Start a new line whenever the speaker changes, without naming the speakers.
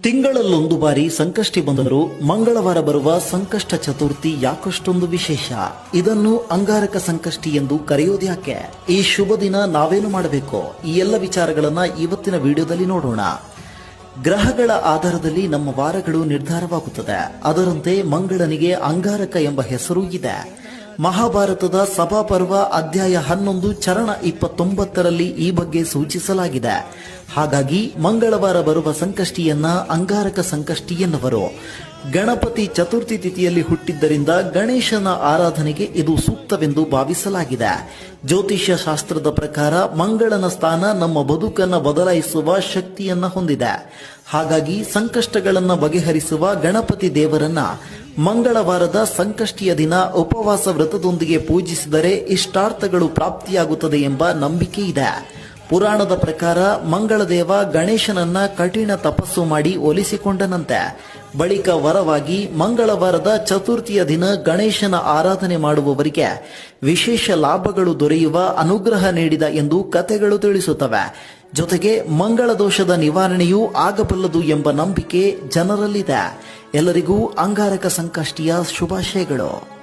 ತಿಂಗಳಲ್ಲೊಂದು ಬಾರಿ ಸಂಕಷ್ಟಿ ಬಂದರೂ ಮಂಗಳವಾರ ಬರುವ ಸಂಕಷ್ಟ ಚತುರ್ಥಿ ಯಾಕಷ್ಟೊಂದು ವಿಶೇಷ? ಇದನ್ನು ಅಂಗಾರಕ ಸಂಕಷ್ಟಿ ಎಂದು ಕರೆಯೋದ್ಯಾಕೆ? ಈ ಶುಭ ದಿನ ನಾವೇನು ಮಾಡಬೇಕು? ಈ ಎಲ್ಲ ವಿಚಾರಗಳನ್ನ ಇವತ್ತಿನ ವಿಡಿಯೋದಲ್ಲಿ ನೋಡೋಣ. ಗ್ರಹಗಳ ಆಧಾರದಲ್ಲಿ ನಮ್ಮ ವಾರಗಳು ನಿರ್ಧಾರವಾಗುತ್ತದೆ. ಅದರಂತೆ ಮಂಗಳನಿಗೆ ಅಂಗಾರಕ ಎಂಬ ಹೆಸರು ಇದೆ. ಮಹಾಭಾರತದ ಸಭಾಪರ್ವ ಅಧ್ಯಾಯ 11 ಚರಣ 29ರಲ್ಲಿ ಈ ಬಗ್ಗೆ ಸೂಚಿಸಲಾಗಿದೆ. ಹಾಗಾಗಿ ಮಂಗಳವಾರ ಬರುವ ಸಂಕಷ್ಟಿಯನ್ನ ಅಂಗಾರಕ ಸಂಕಷ್ಟಿ ಎನ್ನುವರು. ಗಣಪತಿ ಚತುರ್ಥಿ ತಿಥಿಯಲ್ಲಿ ಹುಟ್ಟಿದ್ದರಿಂದ ಗಣೇಶನ ಆರಾಧನೆಗೆ ಇದು ಸೂಕ್ತವೆಂದು ಭಾವಿಸಲಾಗಿದೆ. ಜ್ಯೋತಿಷ್ಯ ಶಾಸ್ತ್ರದ ಪ್ರಕಾರ ಮಂಗಳನ ಸ್ಥಾನ ನಮ್ಮ ಬದುಕನ್ನು ಬದಲಾಯಿಸುವ ಶಕ್ತಿಯನ್ನ ಹೊಂದಿದೆ. ಹಾಗಾಗಿ ಸಂಕಷ್ಟಗಳನ್ನು ಬಗೆಹರಿಸುವ ಗಣಪತಿ ದೇವರನ್ನ ಮಂಗಳವಾರದ ಸಂಕಷ್ಟಿಯ ದಿನ ಉಪವಾಸ ವ್ರತದೊಂದಿಗೆ ಪೂಜಿಸಿದರೆ ಇಷ್ಟಾರ್ಥಗಳು ಪ್ರಾಪ್ತಿಯಾಗುತ್ತದೆ ಎಂಬ ನಂಬಿಕೆ ಇದೆ. ಪುರಾಣದ ಪ್ರಕಾರ ಮಂಗಳದೇವ ಗಣೇಶನನ್ನ ಕಠಿಣ ತಪಸ್ಸು ಮಾಡಿ ಒಲಿಸಿಕೊಂಡನಂತೆ. ಬಳಿಕ ವರವಾಗಿ ಮಂಗಳವಾರದ ಚತುರ್ಥಿಯ ದಿನ ಗಣೇಶನ ಆರಾಧನೆ ಮಾಡುವವರಿಗೆ ವಿಶೇಷ ಲಾಭಗಳು ದೊರೆಯುವ ಅನುಗ್ರಹ ನೀಡಿದ ಎಂದು ಕಥೆಗಳು ತಿಳಿಸುತ್ತವೆ. ಜೊತೆಗೆ ಮಂಗಳ ದೋಷದ ನಿವಾರಣೆಯೂ ಆಗಬಲ್ಲದು ಎಂಬ ನಂಬಿಕೆ ಜನರಲ್ಲಿದೆ. ಎಲ್ಲರಿಗೂ ಅಂಗಾರಕ ಸಂಕಷ್ಟಿಯ ಶುಭಾಶಯಗಳು.